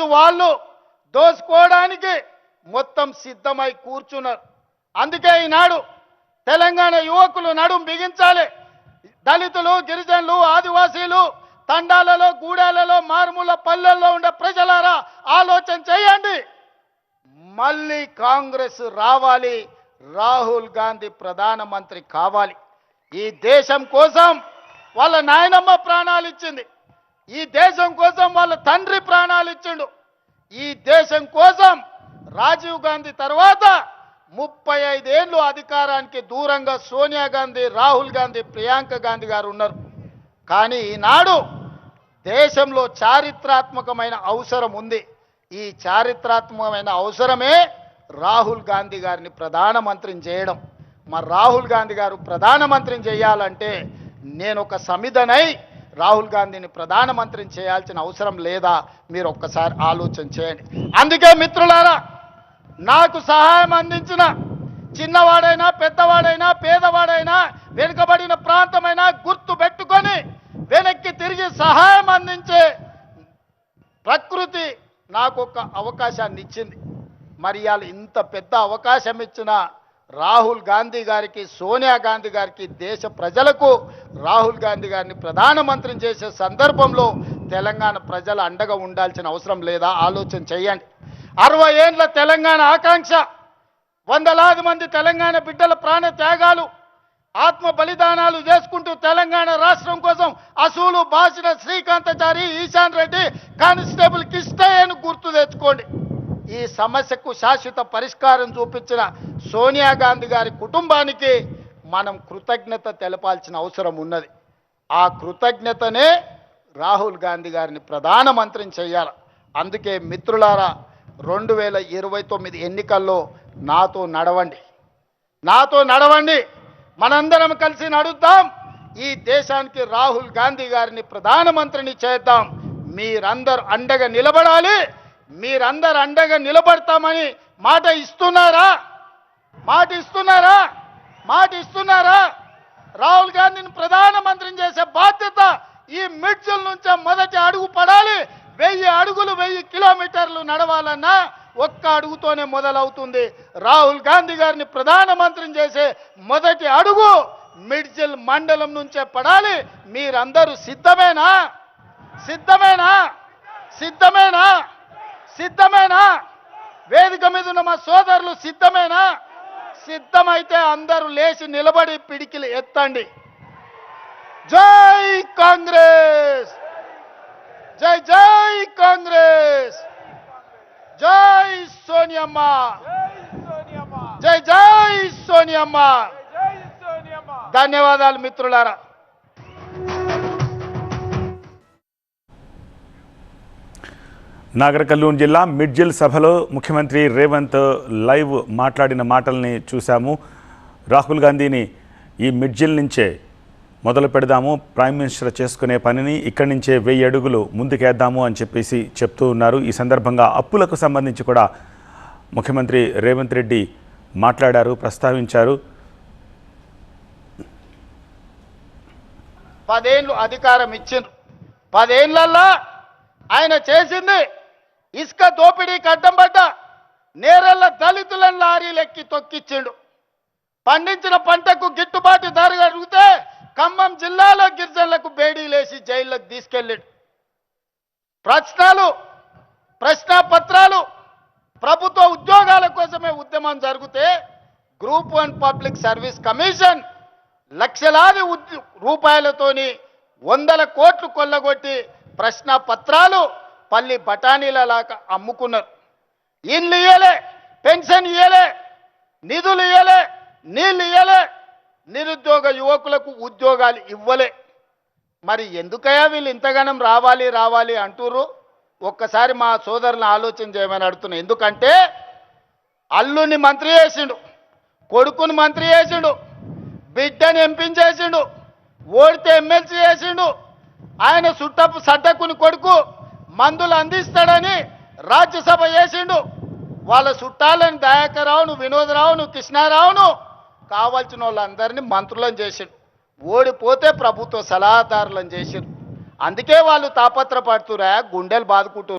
ఈరోజు వాళ్ళు దోసుకోవడానికి మొత్తం సిద్ధమై కూర్చున్నారు. అందుకే ఈనాడు తెలంగాణ యువకులు నడుం బిగించాలి. దళితులు, గిరిజనులు, ఆదివాసీలు, తండాలలో, గూడాలలో, మారుమూల పల్లెల్లో ఉండే ప్రజలారా ఆలోచన చేయండి. మళ్ళీ కాంగ్రెస్ రావాలి, రాహుల్ గాంధీ ప్రధానమంత్రి కావాలి. ఈ దేశం కోసం వాళ్ళ నాయనమ్మ ప్రాణాలు ఇచ్చింది, ఈ దేశం కోసం వాళ్ళ తండ్రి ప్రాణాలు ఇచ్చిండు. ఈ దేశం కోసం రాజీవ్ గాంధీ తర్వాత 35 ఏళ్ళు అధికారానికి దూరంగా సోనియా గాంధీ, రాహుల్ గాంధీ, ప్రియాంక గాంధీ గారు ఉన్నారు. కానీ ఈనాడు దేశంలో చారిత్రాత్మకమైన అవసరం ఉంది. ఈ చారిత్రాత్మకమైన అవసరమే రాహుల్ గాంధీ గారిని ప్రధానమంత్రిని చేయడం. మరి రాహుల్ గాంధీ గారు ప్రధానమంత్రిని చేయాలంటే నేను ఒక సమిధనై రాహుల్ గాంధీని ప్రధానమంత్రిని చేయాల్సిన అవసరం లేదా? మీరు ఒక్కసారి ఆలోచన చేయండి. అందుకే మిత్రులారా, నాకు సహాయం అందించిన చిన్నవాడైనా, పెద్దవాడైనా, పేదవాడైనా, వెనుకబడిన ప్రాంతమైనా గుర్తు పెట్టుకొని వెనక్కి తిరిగి సహాయం అందించే ప్రకృతి నాకు ఒక అవకాశాన్ని ఇచ్చింది. మరి ఇవాళ ఇంత పెద్ద అవకాశం ఇచ్చిన రాహుల్ గాంధీ గారికి, సోనియా గాంధీ గారికి, దేశ ప్రజలకు రాహుల్ గాంధీ గారిని ప్రధానమంత్రిని చేసే సందర్భంలో తెలంగాణ ప్రజల అండగా ఉండాల్సిన అవసరం లేదా? ఆలోచన చేయండి. 60 ఏళ్ల తెలంగాణ ఆకాంక్ష, వందలాది మంది తెలంగాణ బిడ్డల ప్రాణ త్యాగాలు, ఆత్మ బలిదానాలు చేసుకుంటూ తెలంగాణ రాష్ట్రం కోసం అసూలు బాసిన శ్రీకాంతాచారి, ఈశాన్ రెడ్డి, కానిస్టేబుల్ కిష్టయ్యను గుర్తు తెచ్చుకోండి. ఈ సమస్యకు శాశ్వత పరిష్కారం చూపించిన సోనియా గాంధీ గారి కుటుంబానికి మనం కృతజ్ఞత తెలపాల్సిన అవసరం ఉన్నది. ఆ కృతజ్ఞతనే రాహుల్ గాంధీ గారిని ప్రధానమంత్రిని చేయాలి. అందుకే మిత్రులారా, 2029 ఎన్నికల్లో నాతో నడవండి. మనందరం కలిసి నడుద్దాం. ఈ దేశానికి రాహుల్ గాంధీ గారిని ప్రధానమంత్రిని చేద్దాం. మీరందరూ అండగా నిలబడాలి. మీరందరూ అండగా నిలబడతామని మాట ఇస్తున్నారా? రాహుల్ గాంధీని ప్రధానమంత్రిని చేసే బాధ్యత ఈ మిడ్జిల్ నుంచే మొదటి అడుగు పడాలి. 1000 అడుగులు 1000 కిలోమీటర్లు నడవాలన్నా ఒక్క అడుగుతోనే మొదలవుతుంది. రాహుల్ గాంధీ గారిని ప్రధానమంత్రిని చేసే మొదటి అడుగు మిడ్జిల్ మండలం నుంచే పడాలి. మీరందరూ సిద్ధమేనా? వేదిక మీద ఉన్న మా సోదరులు సిద్ధమైతే అందరూ లేచి నిలబడి పిడికిలు ఎత్తండి. జై కాంగ్రెస్, జై కాంగ్రెస్, జై సోనియమ్మ, జై సోనియమ్మ. ధన్యవాదాలు మిత్రులారా. నాగర్ కర్నూలు జిల్లా మిడ్జిల్ సభలో ముఖ్యమంత్రి రేవంత్ లైవ్ మాట్లాడిన మాటల్ని చూశాము. రాహుల్ గాంధీని ఈ మిడ్జిల్ నుంచే మొదలు పెడదాము, ప్రైమ్ మినిస్టర్ చేసుకునే పనిని ఇక్కడి నుంచే 1000 అడుగులు ముందుకేద్దాము అని చెప్పేసి చెప్తూ ఉన్నారు. ఈ సందర్భంగా అప్పులకు సంబంధించి కూడా ముఖ్యమంత్రి రేవంత్ రెడ్డి మాట్లాడారు, ప్రస్తావించారు. 10 ఏళ్ళు అధికారం ఇచ్చిండ్రు. 10 ఏళ్లలో ఆయన చేసింది ఇసుక దోపిడీకి అడ్డం పడ్డ నేరళ్ళ దళితులను లారీలెక్కి తొక్కిచ్చిండు. పండించిన పంటకు గిట్టుబాటు ధర అడిగితే ఖమ్మం జిల్లాలో గిరిజనులకు బేడీలేసి జైల్లోకి తీసుకెళ్ళాడు. ప్రశ్నాపత్రాలు ప్రభుత్వ ఉద్యోగాల కోసమే ఉద్యమం జరిగితే గ్రూప్ 1 పబ్లిక్ సర్వీస్ కమిషన్ లక్షలాది రూపాయలతోని 100 కోట్లు కొల్లగొట్టి ప్రశ్నాపత్రాలు పల్లి బఠానీలలాగా అమ్ముకున్నారు. ఇల్లు ఇయ్యలే, పెన్షన్ ఇయ్యలే, నిధులు ఇయ్యలే, నీళ్ళు ఇయ్యలే, నిరుద్యోగ యువకులకు ఉద్యోగాలు ఇవ్వలే. మరి ఎందుకయ్యా వీళ్ళు ఇంతగానం రావాలి అంటుర్రు? ఒక్కసారి మా సోదరులను ఆలోచన చేయమని అడుగుతున్నా. ఎందుకంటే అల్లుని మంత్రి చేసిండు, కొడుకుని మంత్రి చేసిండు, బిడ్డని ఎంపీని చేసిండు, ఓడితే ఎమ్మెల్సీ చేసిండు. ఆయన సడ్డకుని కొడుకు మందులు అందిస్తాడని రాజ్యసభ చేసిండు. వాళ్ళ చుట్టాలని దయాకర్రావును, వినోదరావును, కృష్ణారావును కావాల్సిన వాళ్ళందరినీ మంత్రులను చేసిండు. ఓడిపోతే ప్రభుత్వ సలహాదారులను చేసిండు. అందుకే వాళ్ళు తాపత్రపడుతురా, గుండెలు బాదుకుంటున్నారు.